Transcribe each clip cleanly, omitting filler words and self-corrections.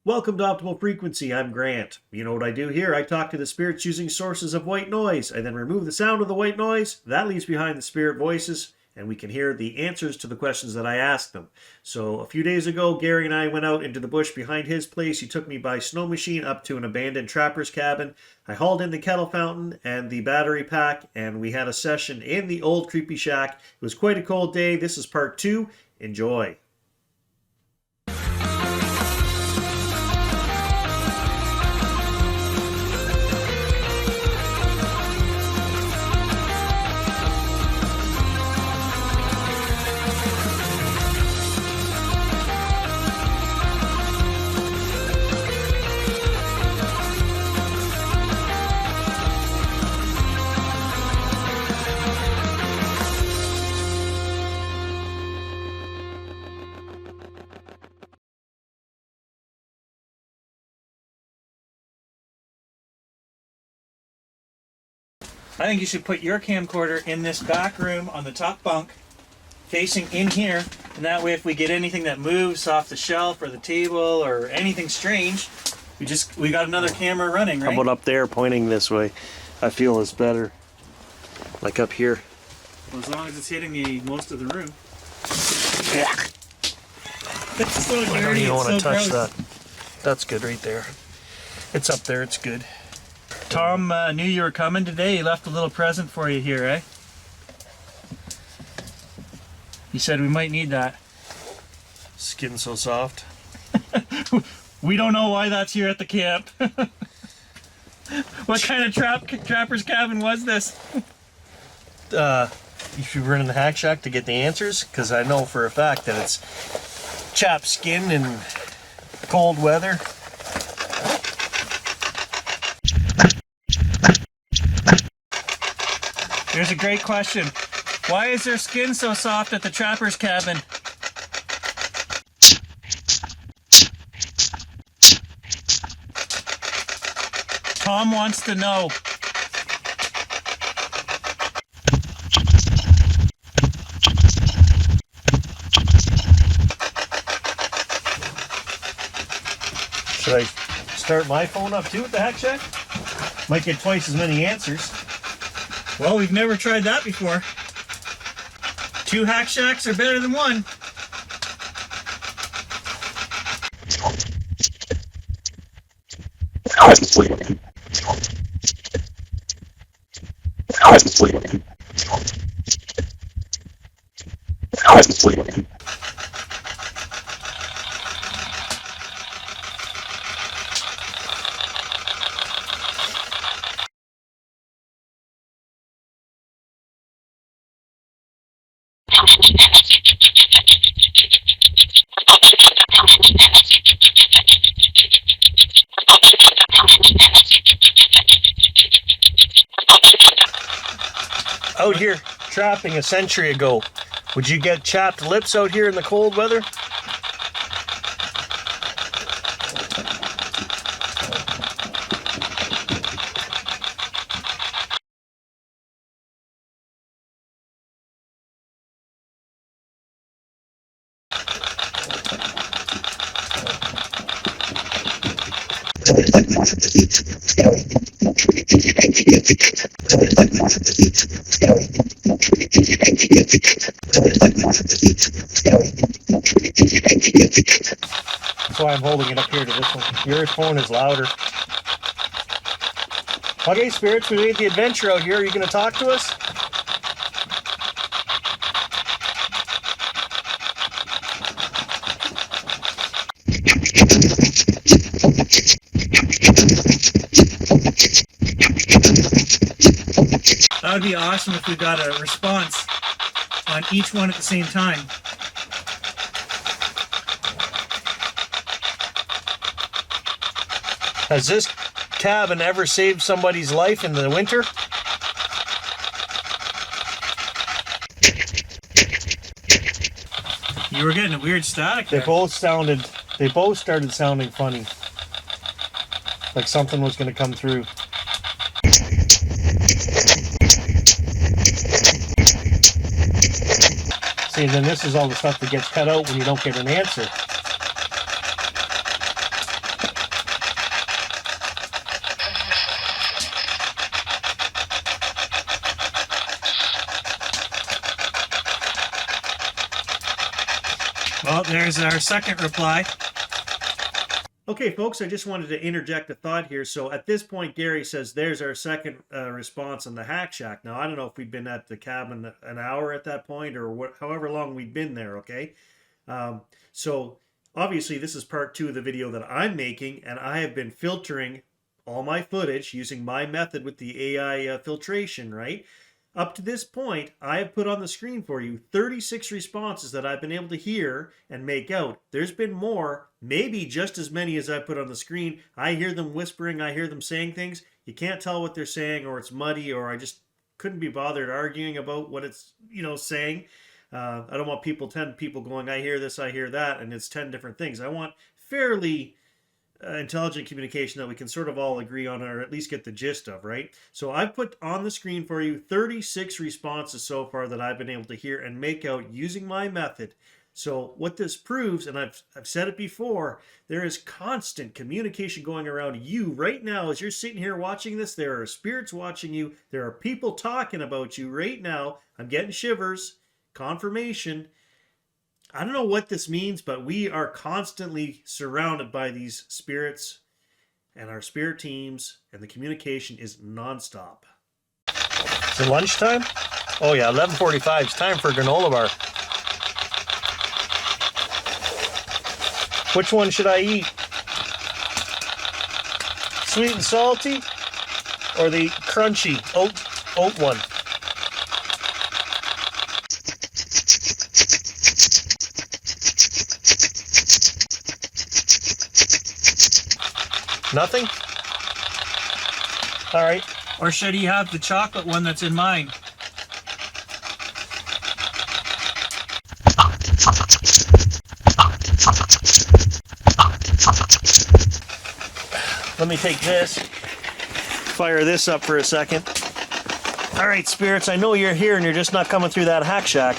Welcome to Optimal Frequency. I'm Grant. You know what I do here? I talk to the spirits using sources of white noise. I then remove the sound of the white noise. That leaves behind the spirit voices, and we can hear the answers to the questions that I asked them. So a few days ago, Gary and I went out into the bush behind his place. He took me by snow machine up to an abandoned trapper's cabin. I hauled in the kettle fountain and the battery pack, and we had a session in the old creepy shack. It was quite a cold day. This is part 2. Enjoy. I think you should put your camcorder in this back room on the top bunk, facing in here, and that way if we get anything that moves off the shelf or the table or anything strange, we got another camera running, right? How about up there pointing this way? I feel it's better. Like up here. Well, as long as it's hitting most of the room. Yeah. It's so dirty. I don't even want to touch gross. that. That's good right there. It's up there, it's good. Tom knew you were coming today. He left a little present for you here, eh? He said we might need that. Skin so soft. We don't know why that's here at the camp. What kind of trapper's cabin was this? You should run in the hack shack to get the answers, because I know for a fact that it's chapped skin in cold weather. Here's a great question. Why is their skin so soft at the trapper's cabin? Tom wants to know. Should I start my phone up too at the hack shack? Might get twice as many answers. Well, we've never tried that before. 2 hack shacks are better than 1. Out here trapping a century ago, would you get chapped lips out here in the cold weather? That's why I'm holding it up here to this one. Your phone is louder. Okay, spirits, we made the adventure out here. Are you going to talk to us? That would be awesome if we got a response on each one at the same time. Has this cabin ever saved somebody's life in the winter? You were getting a weird static They there. both started sounding funny. Like something was going to come through. See, and then this is all the stuff that gets cut out when you don't get an answer. there's our second reply. Okay, folks, I just wanted to interject a thought here. So at this point, Gary says there's our second response on the Hack Shack. Now, I don't know if we'd been at the cabin an hour at that point or however long we'd been there, okay? So obviously, this is part 2 of the video that I'm making, and I have been filtering all my footage using my method with the AI filtration, right? Up to this point, I have put on the screen for you 36 responses that I've been able to hear and make out. There's been more, maybe just as many as I put on the screen. I hear them whispering, I hear them saying things. You can't tell what they're saying, or it's muddy, or I just couldn't be bothered arguing about what it's, saying. I don't want 10 people going, I hear this, I hear that, and it's 10 different things. I want fairly intelligent communication that we can sort of all agree on, or at least get the gist of, right? So I've put on the screen for you 36 responses so far that I've been able to hear and make out using my method. So what this proves, and I've said it before, there is constant communication going around you right now as you're sitting here watching this. There are spirits watching you. There are people talking about you right now. I'm getting shivers. Confirmation. I don't know what this means, but we are constantly surrounded by these spirits and our spirit teams, and the communication is nonstop. Is it lunchtime? Oh yeah, 11:45. It's time for a granola bar. Which one should I eat? Sweet and salty, or the crunchy oat one? Nothing? All right. Or should he have the chocolate one that's in mine? Let me take this, fire this up for a second. All right, spirits, I know you're here and you're just not coming through that hack shack.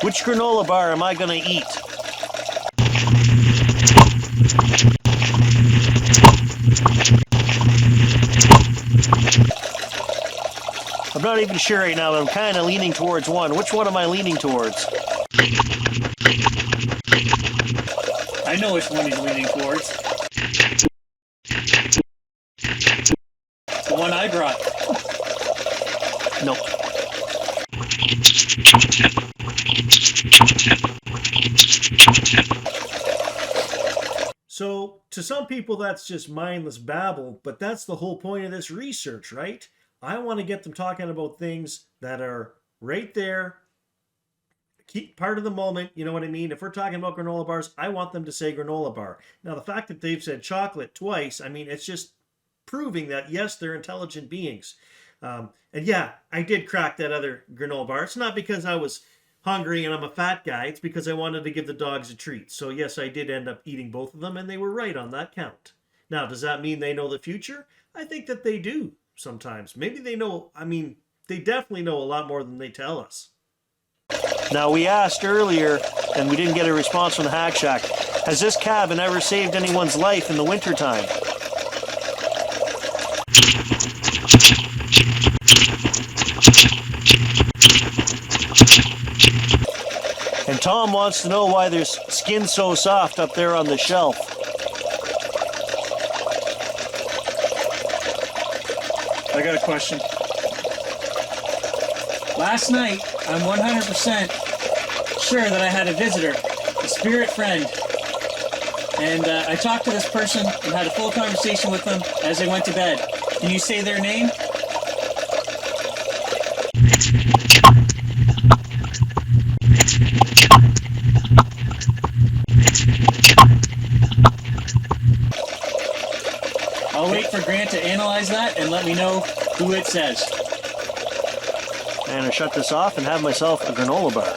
Which granola bar am I gonna eat? I'm not even sure right now, but I'm kind of leaning towards one. Which one am I leaning towards? I know which one he's leaning towards. The one I brought. Nope. So to some people that's just mindless babble, but that's the whole point of this research, right? I want to get them talking about things that are right there, keep part of the moment, you know what I mean? If we're talking about granola bars, I want them to say granola bar. Now, the fact that they've said chocolate twice, I mean, it's just proving that, yes, they're intelligent beings. And yeah, I did crack that other granola bar. It's not because I was hungry and I'm a fat guy. It's because I wanted to give the dogs a treat. So yes, I did end up eating both of them, and they were right on that count. Now, does that mean they know the future? I think that they do sometimes. Maybe they know, I mean, they definitely know a lot more than they tell us. Now, we asked earlier, and we didn't get a response from the Hack Shack. Has this cabin ever saved anyone's life in the wintertime? And Tom wants to know why there's skin so soft up there on the shelf. I got a question. Last night, I'm 100% sure that I had a visitor, a spirit friend. And I talked to this person and had a full conversation with them as they went to bed. Can you say their name? I'll wait for Grant to analyze that and let me know who it says. And I shut this off and have myself a granola bar.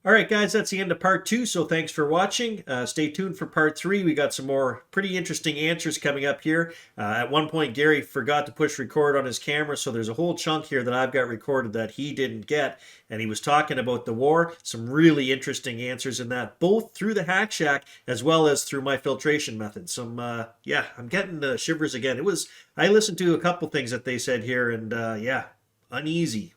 All right, guys, that's the end of part 2, so thanks for watching. Stay tuned for part 3. We got some more pretty interesting answers coming up here. At one point, Gary forgot to push record on his camera, so there's a whole chunk here that I've got recorded that he didn't get, and he was talking about the war. Some really interesting answers in that, both through the Hack Shack as well as through my filtration method. Yeah, I'm getting shivers again. I listened to a couple things that they said here, and yeah, uneasy.